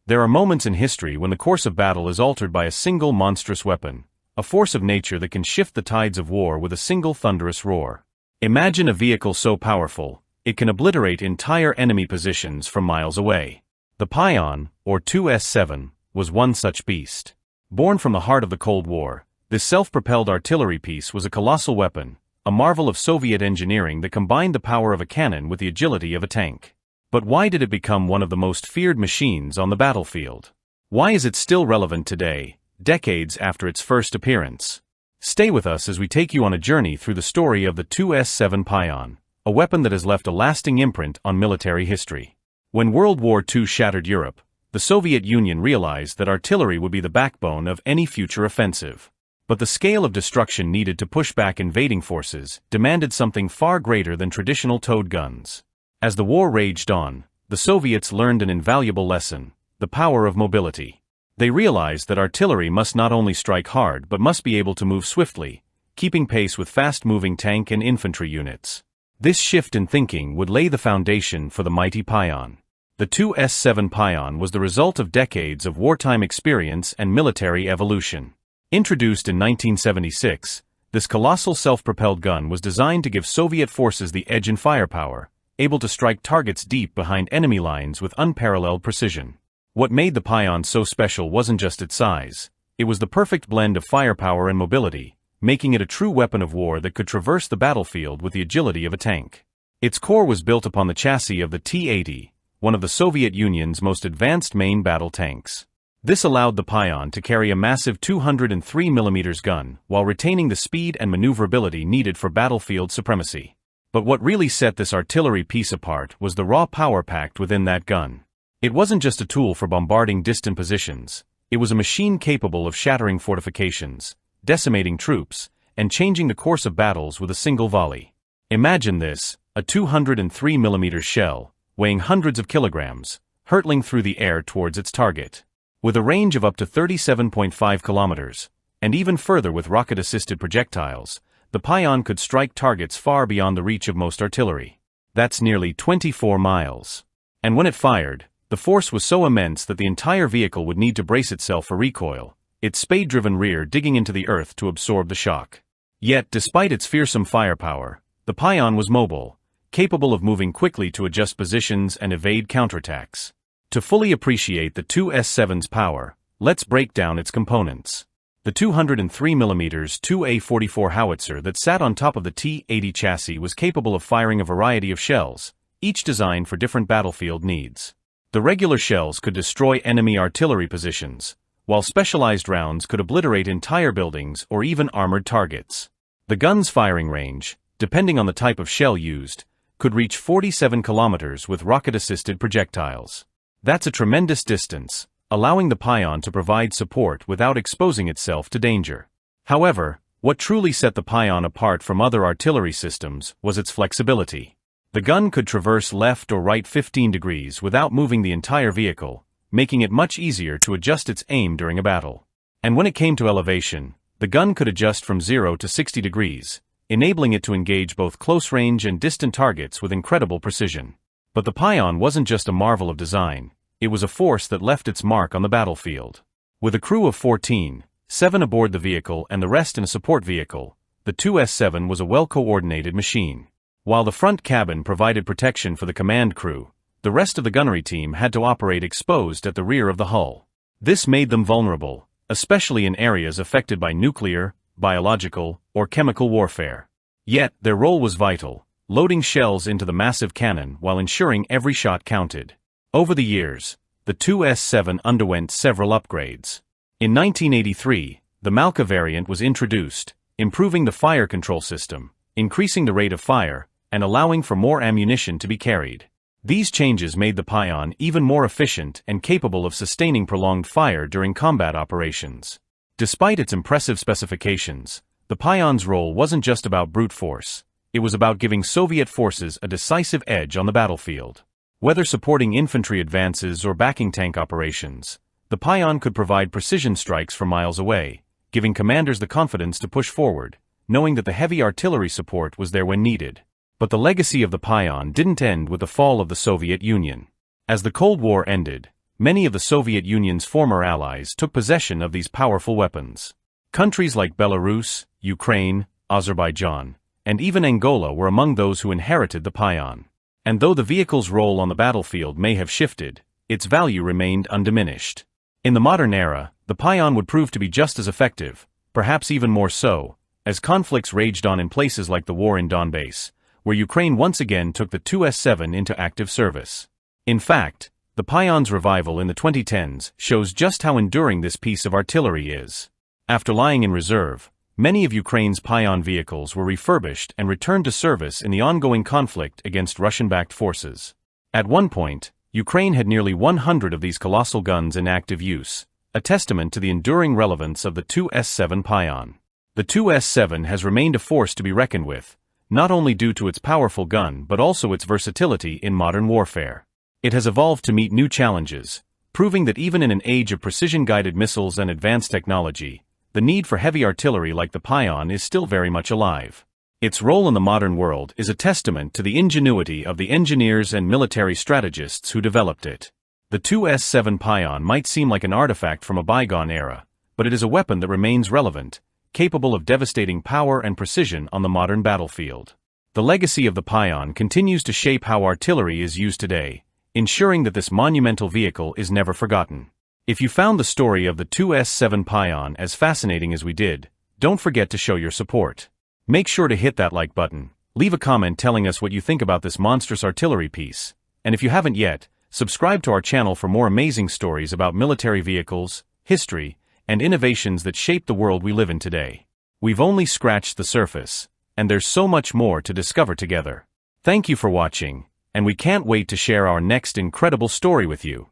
There are moments in history when the course of battle is altered by a single monstrous weapon, a force of nature that can shift the tides of war with a single thunderous roar. Imagine a vehicle so powerful, it can obliterate entire enemy positions from miles away. The Pion, or 2S7, was one such beast. Born from the heart of the Cold War, this self-propelled artillery piece was a colossal weapon, a marvel of Soviet engineering that combined the power of a cannon with the agility of a tank. But why did it become one of the most feared machines on the battlefield? Why is it still relevant today, decades after its first appearance? Stay with us as we take you on a journey through the story of the 2S7 Pion, a weapon that has left a lasting imprint on military history. When World War II shattered Europe, the Soviet Union realized that artillery would be the backbone of any future offensive. But the scale of destruction needed to push back invading forces demanded something far greater than traditional towed guns. As the war raged on, the Soviets learned an invaluable lesson: the power of mobility. They realized that artillery must not only strike hard but must be able to move swiftly, keeping pace with fast-moving tank and infantry units. This shift in thinking would lay the foundation for the mighty Pion. The 2S7 Pion was the result of decades of wartime experience and military evolution. Introduced in 1976, this colossal self-propelled gun was designed to give Soviet forces the edge in firepower, able to strike targets deep behind enemy lines with unparalleled precision. What made the Pion so special wasn't just its size, it was the perfect blend of firepower and mobility, making it a true weapon of war that could traverse the battlefield with the agility of a tank. Its core was built upon the chassis of the T-80, one of the Soviet Union's most advanced main battle tanks. This allowed the Pion to carry a massive 203mm gun while retaining the speed and maneuverability needed for battlefield supremacy. But what really set this artillery piece apart was the raw power packed within that gun. It wasn't just a tool for bombarding distant positions, it was a machine capable of shattering fortifications, decimating troops, and changing the course of battles with a single volley. Imagine this, a 203mm shell, weighing hundreds of kilograms, hurtling through the air towards its target. With a range of up to 37.5 kilometers, and even further with rocket-assisted projectiles, the Pion could strike targets far beyond the reach of most artillery. That's nearly 24 miles. And when it fired, the force was so immense that the entire vehicle would need to brace itself for recoil, its spade-driven rear digging into the earth to absorb the shock. Yet, despite its fearsome firepower, the Pion was mobile, capable of moving quickly to adjust positions and evade counterattacks. To fully appreciate the 2S7's power, let's break down its components. The 203mm 2A44 howitzer that sat on top of the T-80 chassis was capable of firing a variety of shells, each designed for different battlefield needs. The regular shells could destroy enemy artillery positions, while specialized rounds could obliterate entire buildings or even armored targets. The gun's firing range, depending on the type of shell used, could reach 47 kilometers with rocket-assisted projectiles. That's a tremendous distance, allowing the Pion to provide support without exposing itself to danger. However, what truly set the Pion apart from other artillery systems was its flexibility. The gun could traverse left or right 15 degrees without moving the entire vehicle, making it much easier to adjust its aim during a battle. And when it came to elevation, the gun could adjust from 0 to 60 degrees, enabling it to engage both close-range and distant targets with incredible precision. But the Pion wasn't just a marvel of design, it was a force that left its mark on the battlefield. With a crew of 14, 7 aboard the vehicle and the rest in a support vehicle, the 2S7 was a well-coordinated machine. While the front cabin provided protection for the command crew, the rest of the gunnery team had to operate exposed at the rear of the hull. This made them vulnerable, especially in areas affected by nuclear, biological, or chemical warfare. Yet, their role was vital, loading shells into the massive cannon while ensuring every shot counted. Over the years, the 2S7 underwent several upgrades. In 1983, the Malka variant was introduced, improving the fire control system, increasing the rate of fire, and allowing for more ammunition to be carried. These changes made the Pion even more efficient and capable of sustaining prolonged fire during combat operations. Despite its impressive specifications, the Pion's role wasn't just about brute force, it was about giving Soviet forces a decisive edge on the battlefield. Whether supporting infantry advances or backing tank operations, the Pion could provide precision strikes from miles away, giving commanders the confidence to push forward, knowing that the heavy artillery support was there when needed. But the legacy of the Pion didn't end with the fall of the Soviet Union. As the Cold War ended, many of the Soviet Union's former allies took possession of these powerful weapons. Countries like Belarus, Ukraine, Azerbaijan, and even Angola were among those who inherited the Pion. And though the vehicle's role on the battlefield may have shifted, its value remained undiminished. In the modern era, the Pion would prove to be just as effective, perhaps even more so, as conflicts raged on in places like the war in Donbass, where Ukraine once again took the 2S7 into active service. In fact, the Pion's revival in the 2010s shows just how enduring this piece of artillery is. After lying in reserve, many of Ukraine's Pion vehicles were refurbished and returned to service in the ongoing conflict against Russian-backed forces. At one point, Ukraine had nearly 100 of these colossal guns in active use, a testament to the enduring relevance of the 2S7 Pion. The 2S7 has remained a force to be reckoned with, not only due to its powerful gun but also its versatility in modern warfare. It has evolved to meet new challenges, proving that even in an age of precision-guided missiles and advanced technology, the need for heavy artillery like the Pion is still very much alive. Its role in the modern world is a testament to the ingenuity of the engineers and military strategists who developed it. The 2S7 Pion might seem like an artifact from a bygone era, but it is a weapon that remains relevant, capable of devastating power and precision on the modern battlefield. The legacy of the Pion continues to shape how artillery is used today, ensuring that this monumental vehicle is never forgotten. If you found the story of the 2S7 Pion as fascinating as we did, don't forget to show your support. Make sure to hit that like button, leave a comment telling us what you think about this monstrous artillery piece, and if you haven't yet, subscribe to our channel for more amazing stories about military vehicles, history, and innovations that shape the world we live in today. We've only scratched the surface, and there's so much more to discover together. Thank you for watching, and we can't wait to share our next incredible story with you.